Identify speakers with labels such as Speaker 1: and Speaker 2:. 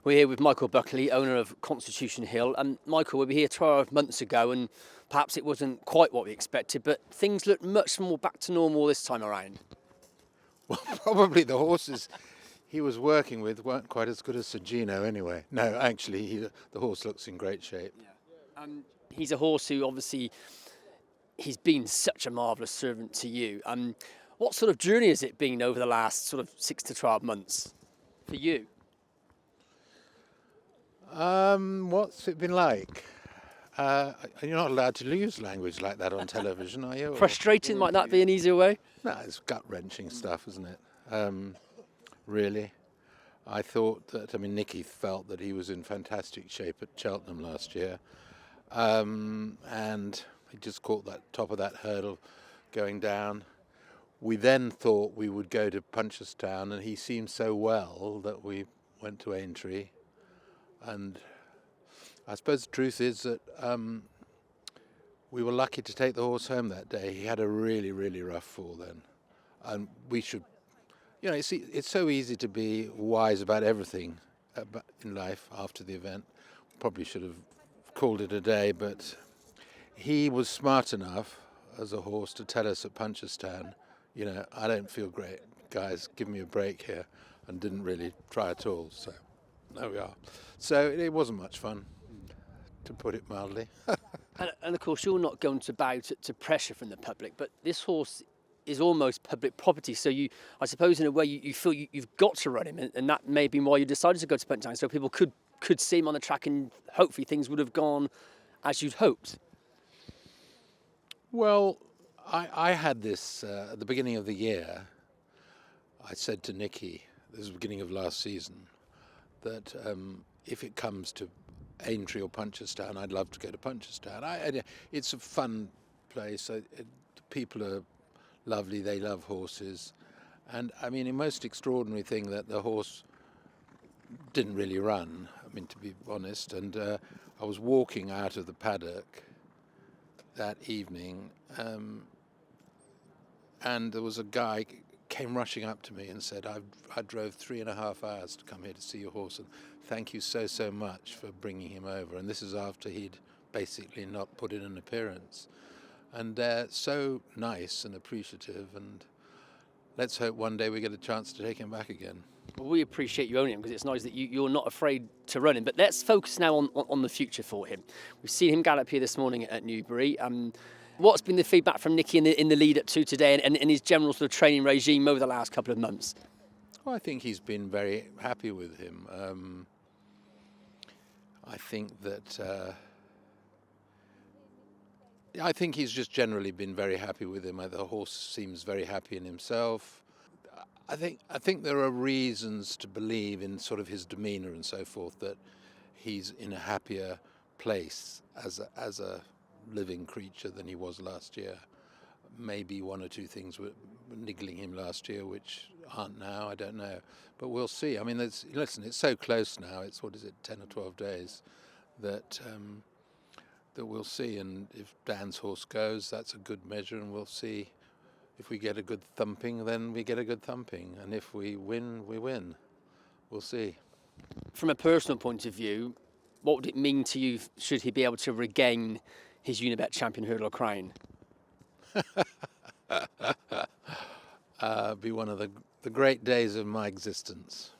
Speaker 1: We're here with Michael Buckley, owner of Constitution Hill. And Michael, we were here 12 months ago and perhaps it wasn't quite what we expected, but things look much more back to normal this time around.
Speaker 2: Well, probably the horses he was working with weren't quite as good as Sir Gino anyway. No, actually, the horse looks in great shape.
Speaker 1: Yeah. He's a horse who obviously, he's been such a marvellous servant to you. What sort of journey has it been over the last sort of 6 to 12 months for you?
Speaker 2: What's it been like? You're not allowed to use language like that on television, are you?
Speaker 1: Frustrating, might that be an easier way?
Speaker 2: No, it's gut-wrenching stuff, isn't it? Really. I thought that, Nicky felt that he was in fantastic shape at Cheltenham last year. And he just caught that top of that hurdle going down. We then thought we would go to Punchestown, and he seemed so well that we went to Aintree. And I suppose the truth is that we were lucky to take the horse home that day. He had a really, really rough fall then. And we should, it's so easy to be wise about everything in life after the event. Probably should have called it a day, but he was smart enough as a horse to tell us at Punchestown, I don't feel great, guys, give me a break here, and didn't really try at all. So there we are. So it wasn't much fun, to put it mildly.
Speaker 1: and of course, you're not going to bow to pressure from the public, but this horse is almost public property. So I suppose in a way you feel you've got to run him, and that may be why you decided to go to Punchestown, so people could see him on the track and hopefully things would have gone as you'd hoped.
Speaker 2: Well, I had this at the beginning of the year. I said to Nicky, this is the beginning of last season, that if it comes to Aintree or Punchestown, I'd love to go to Punchestown. It's a fun place. The people are lovely. They love horses. And, the most extraordinary thing that the horse didn't really run, to be honest. And I was walking out of the paddock that evening, and there was a guy came rushing up to me and said, I drove 3.5 hours to come here to see your horse, and thank you so much for bringing him over. And this is after he'd basically not put in an appearance. And they're so nice and appreciative, and let's hope one day we get a chance to take him back again.
Speaker 1: Well, we appreciate you owning him because it's nice that you're not afraid to run him. But let's focus now on the future for him. We've seen him gallop here this morning at Newbury. What's been the feedback from Nicky in the lead up to today and his general sort of training regime over the last couple of months?
Speaker 2: Well, I think he's been very happy with him. I think that I think he's just generally been very happy with him. The horse seems very happy in himself. I think there are reasons to believe in sort of his demeanour and so forth that he's in a happier place as a living creature than he was last year. Maybe one or two things were niggling him last year which aren't now, I don't know. But we'll see. Listen, it's so close now, it's 10 or 12 days, that we'll see. And if Dan's horse goes, that's a good measure, and we'll see. If we get a good thumping, then we get a good thumping. And if we win, we win. We'll see.
Speaker 1: From a personal point of view, what would it mean to you should he be able to regain his Unibet champion hurdler crown?
Speaker 2: Be one of the great days of my existence.